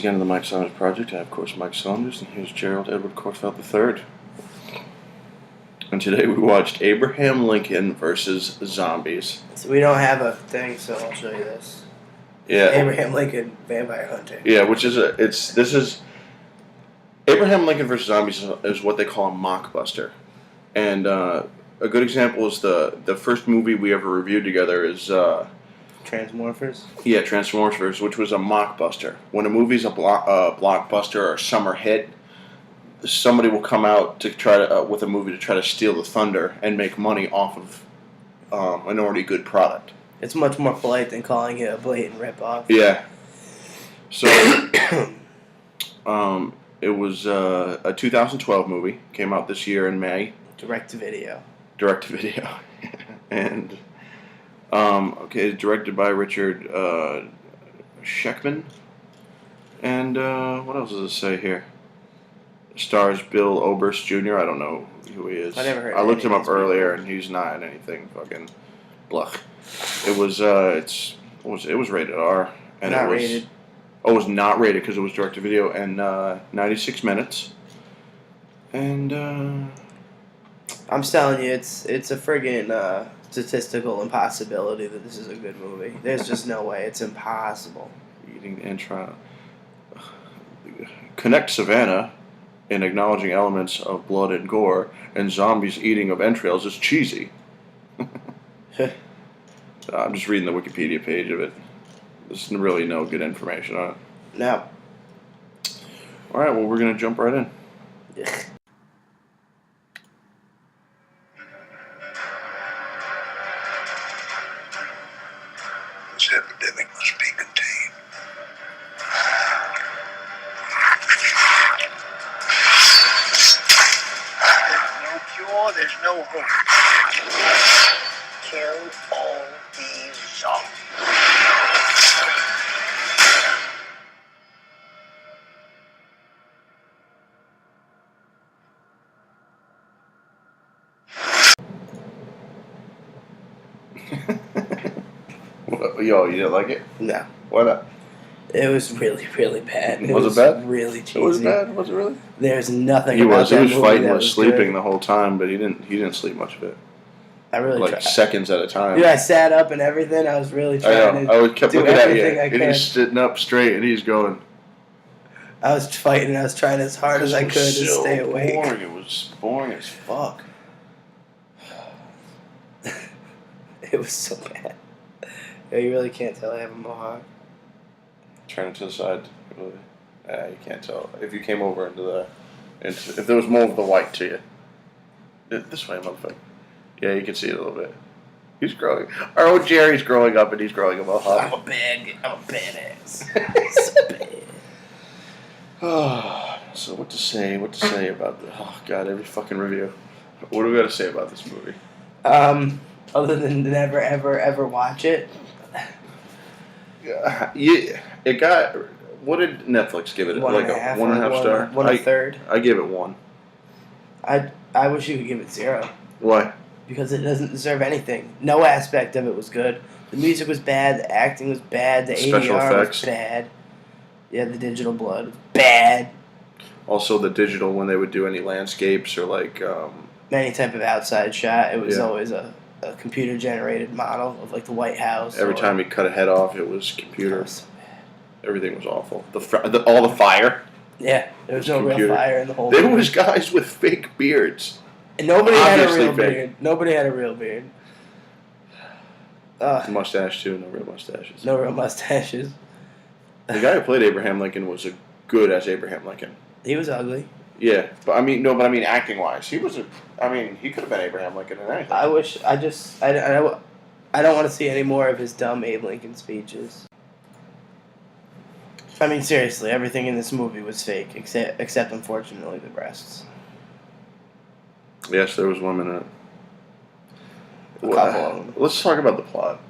again to the Mike Saunders Project. I am, of course, Mike Saunders, and here's Gerald Edward Korfeld III. And today we watched Abraham Lincoln versus Zombies. So we don't have a thing, so I'll show you this. Yeah. Abraham Lincoln, Vampire Hunter. Yeah, this is Abraham Lincoln versus Zombies is what they call a mockbuster. And a good example is the first movie we ever reviewed together is Transmorphers? Yeah, Transmorphers, which was a mockbuster. When a movie's a blockbuster or a summer hit, somebody will come out to try to with a movie to try to steal the thunder and make money off of an already good product. It's much more polite than calling it a blatant ripoff. Yeah. So, it was a 2012 movie. Came out this year in May. Direct to video. And, directed by Richard Schenkman. And, what else does it say here? Stars Bill Oberst Jr. I don't know who he is. I never heard. I looked him up earlier, and he's not in anything. Fucking bluff. It was it was rated R, and not it was rated. Oh, it was not rated because it was direct to video, and 96 minutes. And I'm telling you, it's a friggin' statistical impossibility that this is a good movie. There's just no way. It's impossible. Eating and trying to connect Savannah in acknowledging elements of blood and gore, and zombies eating of entrails is cheesy. I'm just reading the Wikipedia page of it. There's really no good information on it. No. Alright, well, we're going to jump right in. Yeah. This epidemic must be contained. There's no cure, there's no hope. Kill all these zombies. Yo, you didn't like it? No. Why not? It was really, really bad. Was it bad? Really cheesy. It was bad? Was it really? There's nothing He about was. that He was movie fighting that with was sleeping good. the whole time, but he didn't sleep much of it. I really like tried. seconds at a time. Dude, I sat up and everything. I was really trying I kept to do looking at you. everything I And could. he's sitting up straight, and he's going. I was fighting. I was trying as hard as I could to stay awake. Boring. It was boring as fuck. It was so bad. Yeah, you really can't tell I have a mohawk. Turn it to the side. You can't tell. If you came over if there was more of the white to you. This way, motherfucker. Yeah, you can see it a little bit. He's growing. Our old Jerry's growing up, and he's growing a mohawk. I'm a badass. So bad. So what to say about the... Oh, God, every fucking review. What do we got to say about this movie? Other than never, ever, ever watch it. Yeah, it got... What did Netflix give it? One like and a half, a 1.5 star? One and a third. I gave it 1. I wish you could give it 0. Why? Because it doesn't deserve anything. No aspect of it was good. The music was bad. The acting was bad. The Special ADR effects. was bad. Yeah, the digital blood was bad. Also, the digital, when they would do any landscapes or like... Any type of outside shot, it was Yeah. always a computer-generated model of like the White House. Every time he cut a head off, it was It computer. was so bad. Everything was awful. All the fire. Yeah, there was no Computer. real fire in the whole There movie. was guys with fake beards. And nobody had a Obviously real fake. beard. Nobody had a real beard. Mustache too, no real mustaches. No real mustaches. The guy who played Abraham Lincoln was a good as Abraham Lincoln. He was ugly. Yeah, but I mean acting wise, he was he could have been Abraham Lincoln in anything. I don't want to see any more of his dumb Abe Lincoln speeches. I mean, seriously, everything in this movie was fake, except unfortunately, the breasts. Yes, there was women in it. A couple of them. Let's talk about the plot.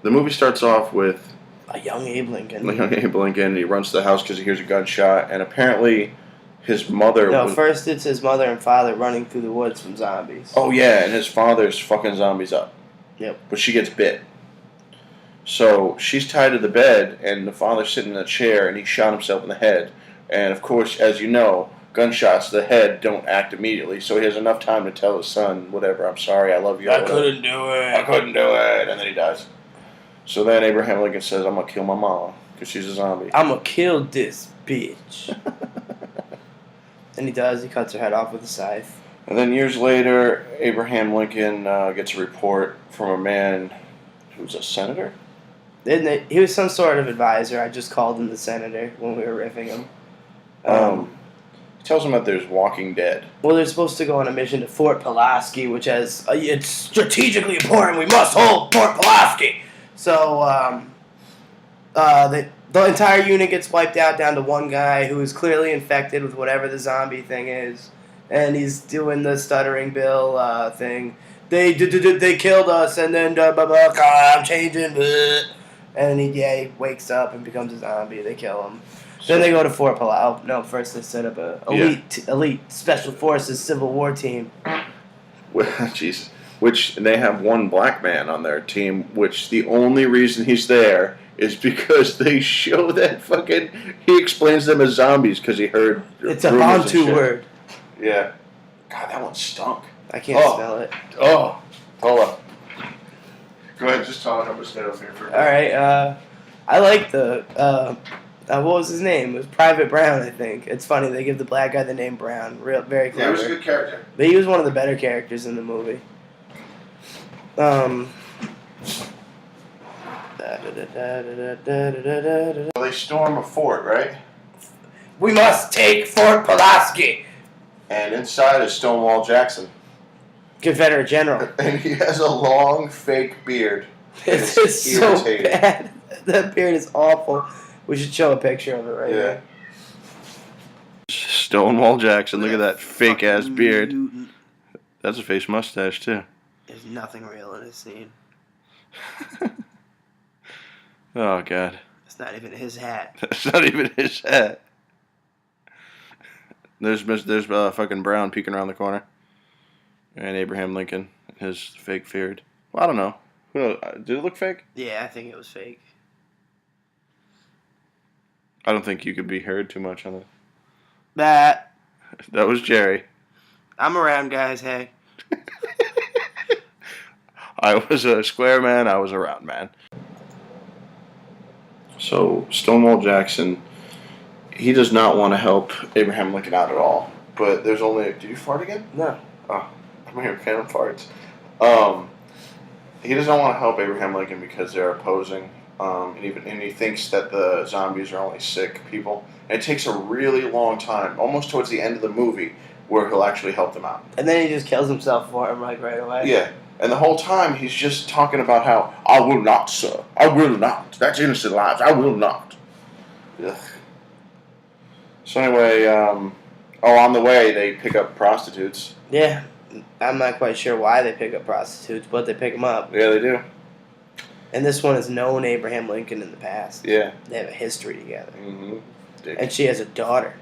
The movie starts off with A young Abe Lincoln. young Abe Lincoln. He runs to the house because he hears a gunshot, and apparently his mother. No, first it's his mother and father running through the woods from zombies. Oh yeah, and his father's fucking zombies up. Yep. But she gets bit. So she's tied to the bed, and the father's sitting in a chair, and he shot himself in the head. And of course, as you know, gunshots to the head don't act immediately, so he has enough time to tell his son, whatever, I'm sorry, I love you. I couldn't do it. I couldn't do it. And then he dies. So then Abraham Lincoln says, I'm going to kill my mom because she's a zombie. I'm going to kill this bitch. And he does. He cuts her head off with a scythe. And then years later, Abraham Lincoln gets a report from a man who's a senator? He was some sort of advisor. I just called him the senator when we were riffing him. He tells him that there's Walking Dead. Well, they're supposed to go on a mission to Fort Pulaski, which has it's strategically important. We must hold Fort Pulaski. So the entire unit gets wiped out down to one guy who is clearly infected with whatever the zombie thing is, and he's doing the stuttering Bill thing. They killed us, and then I'm changing. And he wakes up and becomes a zombie. They kill him. Then they go to Fort Palau. No, first they set up a elite special forces Civil War team. Jesus. Which they have one black man on their team, which the only reason he's there is because they show that fucking... He explains them as zombies because he heard... It's a Bantu word. Yeah. God, that one stunk. I can't smell it. Oh. Hold up. Go ahead, just talk. I'm just staying up here for a minute. Alright, I like the... what was his name? It was Private Brown, I think. It's funny, they give the black guy the name Brown. Very clever. Yeah, he was a good character. But he was one of the better characters in the movie. Well, they storm a fort, right? We must take Fort Pulaski! And inside is Stonewall Jackson. Confederate general. And he has a long, fake beard. It's so bad. That beard is awful. We should show a picture of it right here. Stonewall Jackson. Look at that fake-ass beard. That's a face mustache, too. There's nothing real in this scene. Oh, God. It's not even his hat. It's not even his hat. There's fucking Brown peeking around the corner. And Abraham Lincoln, his fake beard. Well, I don't know. Did it look fake? Yeah, I think it was fake. I don't think you could be heard too much on it. That was Jerry. I'm around, guys. Hey. I was a square man. I was a round man. So Stonewall Jackson, he does not want to help Abraham Lincoln out at all. But there's only... Did you fart again? No. Oh, I'm hearing phantom farts. He doesn't want to help Abraham Lincoln because they're opposing. And he thinks that the zombies are only sick people. And it takes a really long time, almost towards the end of the movie, where he'll actually help them out. And then he just kills himself for him, like, right away. Yeah. And the whole time, he's just talking about how, I will not, sir. I will not. That's innocent lives. I will not. Ugh. So anyway, on the way, they pick up prostitutes. Yeah. I'm not quite sure why they pick up prostitutes, but they pick them up. Yeah, they do. And this one has known Abraham Lincoln in the past. Yeah. They have a history together. Mm-hmm. And she has a daughter.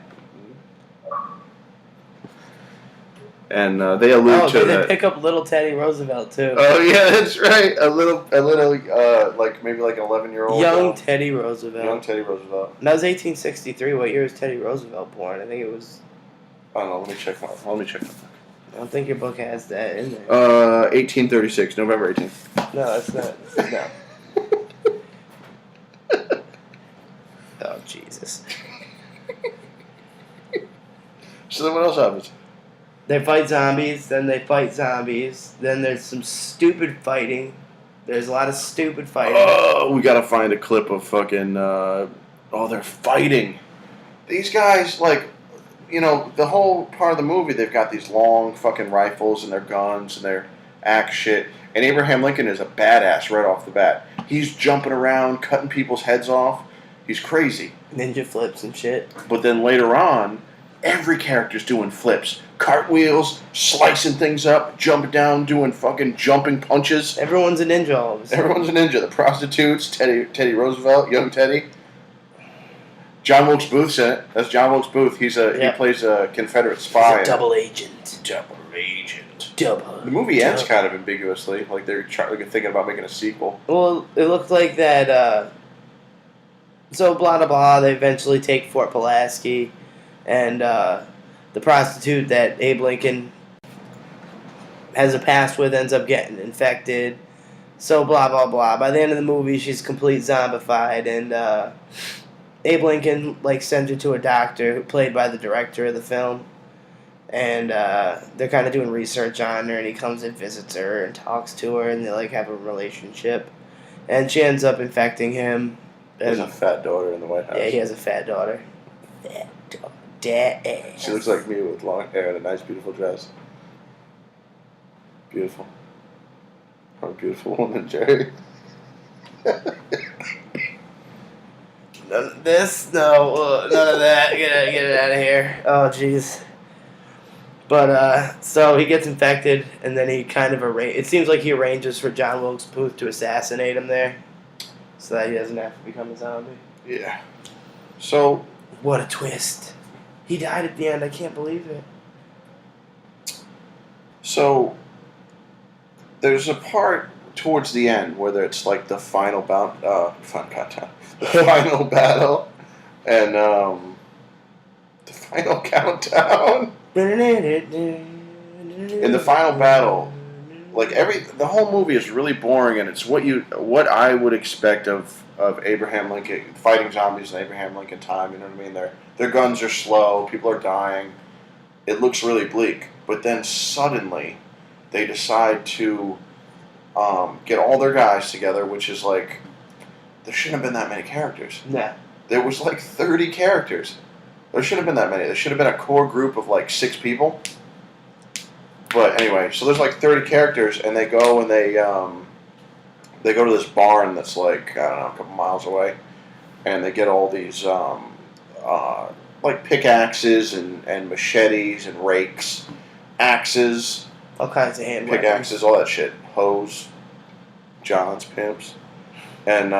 And they allude to that. They pick up little Teddy Roosevelt too. Oh yeah, that's right. A little, like maybe like an 11-year-old. Young Teddy Roosevelt. Young Teddy Roosevelt. And that was 1863. What year was Teddy Roosevelt born? I think it was. I don't know. Let me check. I don't think your book has that in there. 1836, November 18th. No, that's not. No. Oh Jesus. So then, what else happens? They fight zombies, then they fight zombies, then there's some stupid fighting. There's a lot of stupid fighting. Oh, we gotta find a clip of fucking, they're fighting. These guys, like, you know, the whole part of the movie, they've got these long fucking rifles and their guns and their axe shit. And Abraham Lincoln is a badass right off the bat. He's jumping around, cutting people's heads off. He's crazy. Ninja flips and shit. But then later on, every character's doing flips. Cartwheels, slicing things up, jumping down, doing fucking jumping punches. Everyone's a ninja all of a sudden. Everyone's a ninja. The prostitutes, Teddy Roosevelt, young Teddy. John Wilkes Booth's in it. That's John Wilkes Booth. He plays a Confederate spy. He's a double agent. Double agent. Double. The movie ends kind of ambiguously, like they're thinking about making a sequel. Well, it looked like that. So blah blah blah. They eventually take Fort Pulaski, and the prostitute that Abe Lincoln has a past with ends up getting infected. So blah blah blah. By the end of the movie, she's complete zombified, and Abe Lincoln sends her to a doctor played by the director of the film, and they're kind of doing research on her, and he comes and visits her and talks to her, and they have a relationship, and she ends up infecting him. He has a fat daughter in the White House. Yeah, he has a fat daughter. Dad. She looks like me with long hair and a nice, beautiful dress. Beautiful. What a beautiful woman, Jerry. None of this, no, none of that. Get it out of here. Oh, jeez. But so he gets infected, and then he kind of it seems like he arranges for John Wilkes Booth to assassinate him there, so that he doesn't have to become a zombie. Yeah. So. What a twist! He died at the end. I can't believe it. So. There's a part towards the end where it's like the final the final battle, and the final countdown. In the final battle, the whole movie is really boring, and it's what I would expect of Abraham Lincoln fighting zombies in Abraham Lincoln time. You know what I mean? Their guns are slow, people are dying. It looks really bleak, but then suddenly they decide to get all their guys together, which is there shouldn't have been that many characters. Nah. There was 30 characters. There shouldn't have been that many. There should have been a core group of 6 people. But anyway, so there's 30 characters, and they go and they go to this barn that's I don't know, a couple miles away, and they get all these pickaxes and machetes and rakes, axes. All kinds of hand pickaxes, all that shit. Hoes, Johns, pimps. And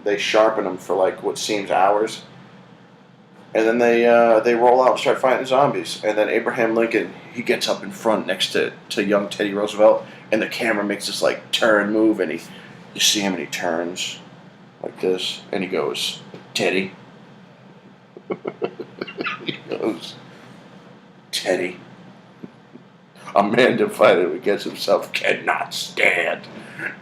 they sharpen them for what seems hours. And then they roll out and start fighting zombies. And then Abraham Lincoln, he gets up in front next to young Teddy Roosevelt, and the camera makes this turn move, and you see him and he turns like this, and he goes, Teddy. He goes, Teddy. A man divided against himself cannot stand.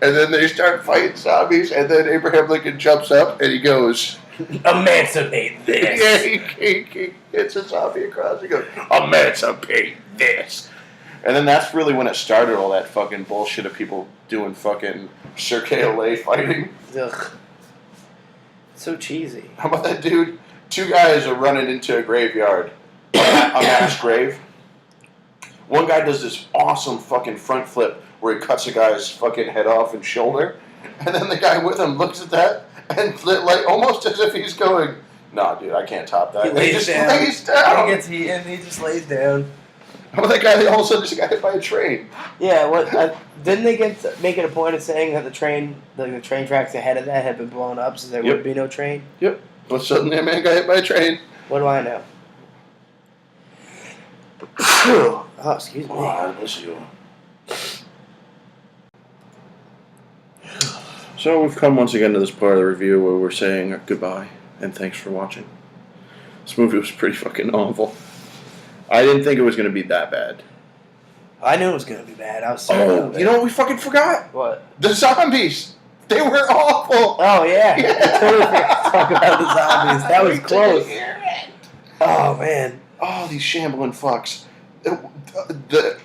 And then they start fighting zombies, and then Abraham Lincoln jumps up and he goes, emancipate this. Yeah, he hits a zombie across. He goes, emancipate this. And then that's really when it started, all that fucking bullshit of people doing fucking Cirque du fighting. Ugh. So cheesy. How about that dude? 2 guys are running into a graveyard, a mass grave. One guy does this awesome fucking front flip where he cuts a guy's fucking head off and shoulder, and then the guy with him looks at that and almost as if he's going, "Nah, dude, I can't top that." He just down. lays down. He gets hit and he just lays down. How about that guy that all of a sudden just got hit by a train? Yeah, what? Didn't they make it a point of saying that the train tracks ahead of that had been blown up, so there would be no train? Yep. Well, suddenly a man got hit by a train. What do I know? Oh, excuse me. Oh, I miss you. So we've come once again to this part of the review where we're saying goodbye and thanks for watching. This movie was pretty fucking awful. I didn't think it was going to be that bad. I knew it was going to be bad. I was so you know what we fucking forgot? What? The zombies. They were awful. Oh, yeah. I totally forgot to talk about the zombies. That was close. Oh, man. Oh, these shambling fucks.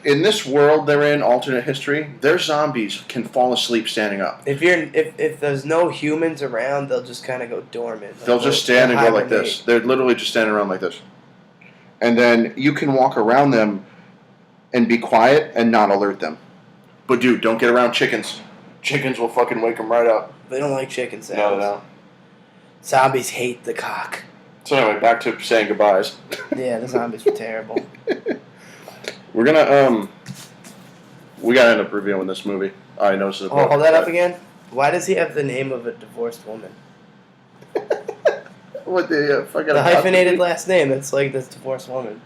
In this world they're in, alternate history, their zombies can fall asleep standing up. If there's no humans around, they'll just kind of go dormant. They'll just stand and go like this. They're literally just standing around like this. And then you can walk around them and be quiet and not alert them. But dude, don't get around chickens. Chickens will fucking wake them right up. They don't like chicken sounds. No. Zombies hate the cock. So anyway, back to saying goodbyes. Yeah, the zombies were terrible. We're gonna we gotta end up reviewing this movie. I know this is. Oh, hold that up again. Why does he have the name of a divorced woman? What the fucking the hyphenated last name? It's like this divorced woman.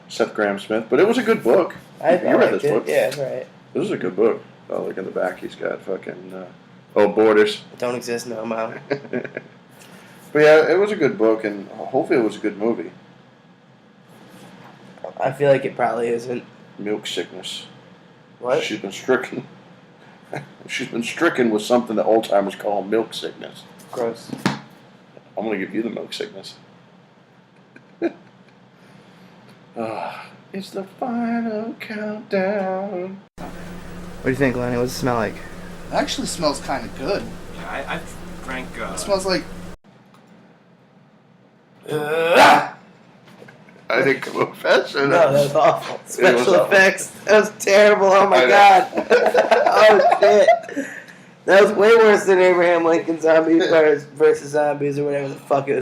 Seth Graham-Smith. But it was a good book. I You read liked this book? Yeah, right. This is a good book. Oh, look in the back. He's got fucking... Borders. It don't exist no more. But yeah, it was a good book, and hopefully it was a good movie. I feel like it probably isn't. Milk sickness. What? She's been stricken. She's been stricken with something that old timers call milk sickness. Gross. I'm gonna give you the milk sickness. It's the final countdown. What do you think, Lenny? What does it smell like? It actually smells kind of good. Yeah, I drank. It smells like. I didn't confess it. No, that was awful. Special awful. effects. That was terrible. Oh my I know. god. Oh shit. That was way worse than Abraham Lincoln Zombie versus Zombies or whatever the fuck it was.